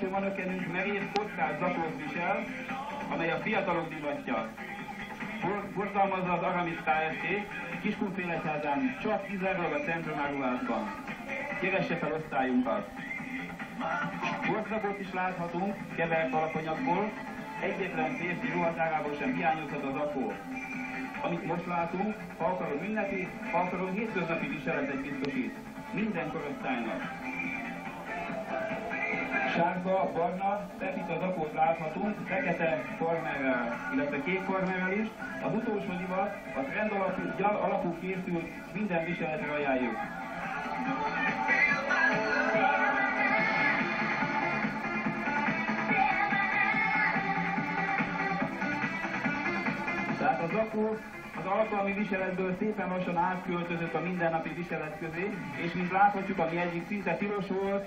első manökenünk merész kockás zakót visel, amely a fiatalok divatja. Forgalmazza az Aramis Kft. Kiskunfélegyházán csak kizárólag a Centrum áruházban. Keresse fel osztályunkat! Korszakot is láthatunk kevert alapanyagból, egyetlen férfi ruhatárából sem hiányozhat az zakó. Amit most látunk, ha akarom ünnepi, ha akarom hétköznapi viseletet biztosít. Minden korosztálynak. Sárga, barna, fekete zakót láthatunk, fekete farmerrel, illetve kék farmerrel is. Az utolsó divat, a trend alapú készült, minden viseletre ajánljuk. Tehát a zakó az alkalmi viseletből szépen lassan átköltözött a mindennapi viselet közé, és mint láthatjuk, ami egyik szinte tilos volt,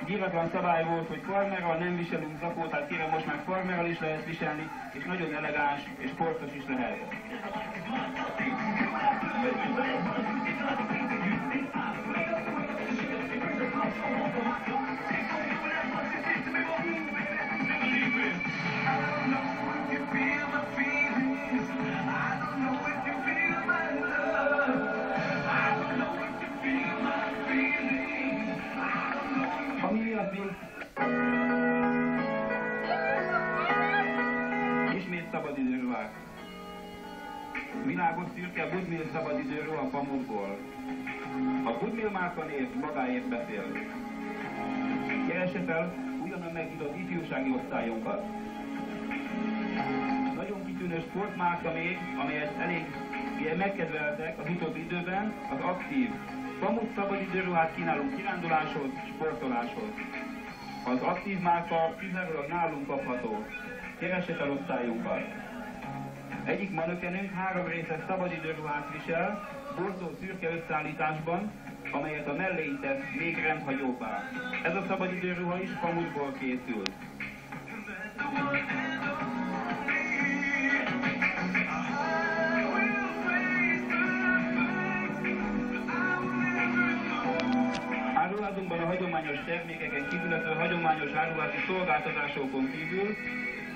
gyíratlan szabály volt, hogy farmerral nem viselünk zakót, tehát kérem most már farmerral is lehet viselni, és nagyon elegáns és sportos is lehet. Ismét szabadidőruhák. Világos szürke Goodwill szabadidőruha pamukból. A Goodwill márka név magáért beszél. Keresse fel ugyanan megított ifjúsági osztályunkat. Nagyon kitűnő sportmárka még, amelyet elég megkedveltek az utóbbi időben, az Aktív. Pamuk szabadidőruhát kínálunk kiránduláshoz, sportoláshoz. Az Aktív márka kizárólag nálunk kapható. Keresse fel osztályunkat. Egyik manökenünk 3 részes szabadidőruhát visel, borzó szürke összeállításban, amelyet a melléig tesz még rendhagyóbbá. Ez a szabadidőruha is pamukból készült. Áruházunkban a hagyományos termékeken kívül, a hagyományos áruházi szolgáltatásokon kívül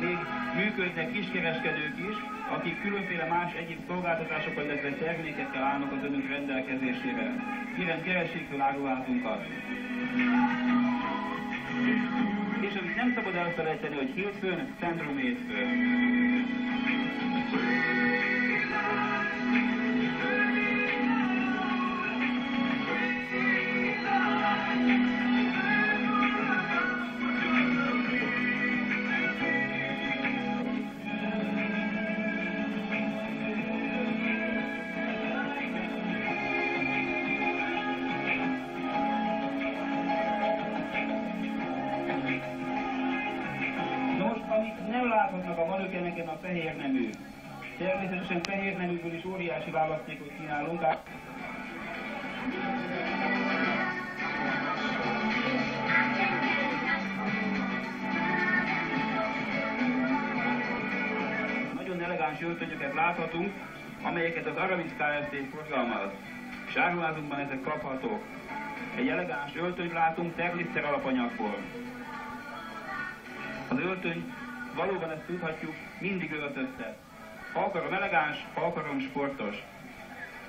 még működnek kiskereskedők is, akik különféle más egyéb szolgáltatásokkal, illetve termékekkel állnak az önök rendelkezésére. Kérem, keressék fel áruházunkat. És amit nem szabad elfelejteni, hogy hétfőn, Centrum hétfőn. Nem láthatnak a manökeneken a fehér nemű. Természetesen fehér neműből is óriási választékot kínálunk. Nagyon elegáns öltönyöket láthatunk, amelyeket az Aramis Kft. Forgalmaz. És áruházunkban ezek kaphatók. Egy elegáns öltönyt látunk terliszter alapanyagból. Az öltöny valóban ezt tudhatjuk, mindig öltöztet. Ha akarom elegáns, ha akarom sportos.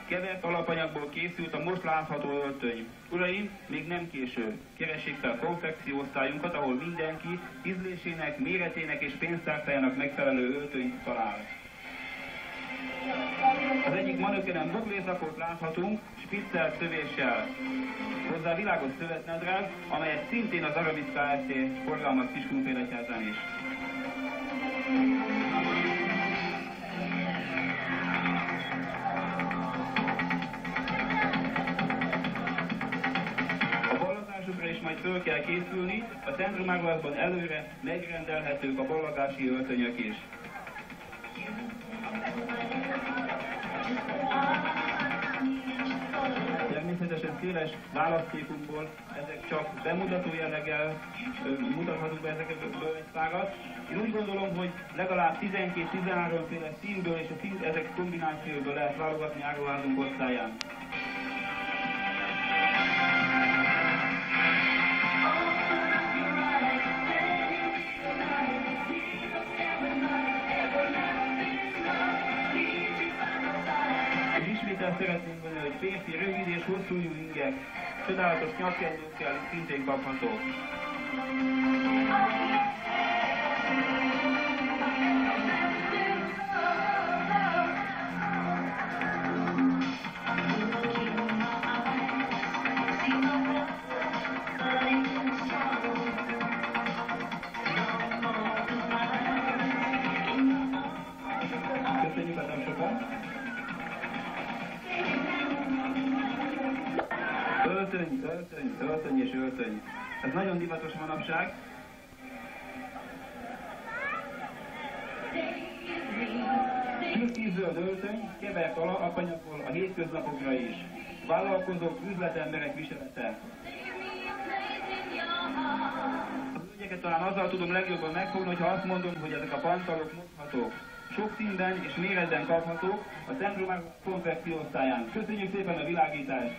Kevert alapanyagból készült a most látható öltöny. Uraim, még nem késő. Keressék fel konfekcióosztályunkat, ahol mindenki ízlésének, méretének és pénztárcájának megfelelő öltönyt talál. Az egyik manökenen buklészakot láthatunk, spiccelt szövéssel. Hozzá világos szövetnadrág, amelyet szintén az Aramis Kft. Forgalmaz Kiskunfélegyházán is. A ballagásokra is majd föl kell készülni, a Centrum áruházban előre megrendelhetők a ballagási öltönyök is. Természetesen széles választékunkból ezek csak bemutató jelleggel mutathatunk be ezekből egy párat. Én úgy gondolom, hogy legalább 12-13 féle színből és ezek kombinációból lehet válogatni áruházunk osztályán. el szeretném mondani, hogy férfi rövid és hosszú ingek, csodálatos nyakkendőkkel szintén kaphatók. Köszönjük a tapsokat! Öltöny és öltöny. Ez nagyon divatos manapság. Zöld öltöny, kevert alapanyagból a hétköznapokra is. Vállalkozók, üzletemberek viselete. Az ügyeket talán azzal tudom legjobban megfogni, hogyha azt mondom, hogy ezek a pantalok mozhatók. Sok színben és méretben kaphatók a Centrum konfekcióosztályán. Köszönjük szépen a világítást!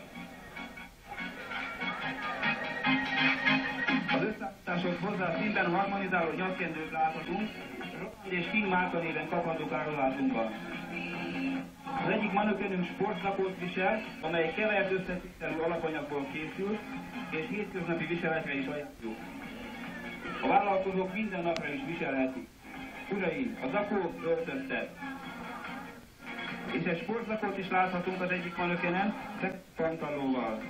Az összeállításhoz hozzá színben harmonizáló nyakkendőt láthatunk, Rocky és King márka néven kaphatók árulásunkban. Az egyik manökenünk sportzakót visel, amely kevert összetételű alapanyagból készült, és hétköznapi viseletre is ajánljuk. A vállalkozók minden napra is viselhetik. Uraim, a zakó öltöztet. És egy sportzakót is láthatunk az egyik manökenen, pantalóval.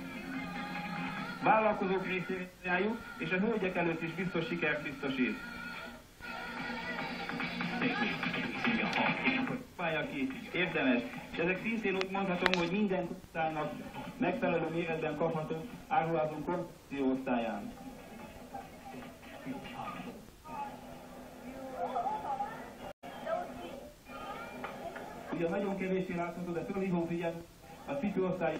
Vállalkozók részére ajánljuk, és a hölgyek előtt is biztos sikert biztosít. Próbálja ki, érdemes. És ezek szintén úgy mondhatom, hogy minden osztálynak megfelelő méretben kapható áruházunk konfekció osztályán. Ugye nagyon kevéssé látható, de fölhívom figyelmet a cipőosztály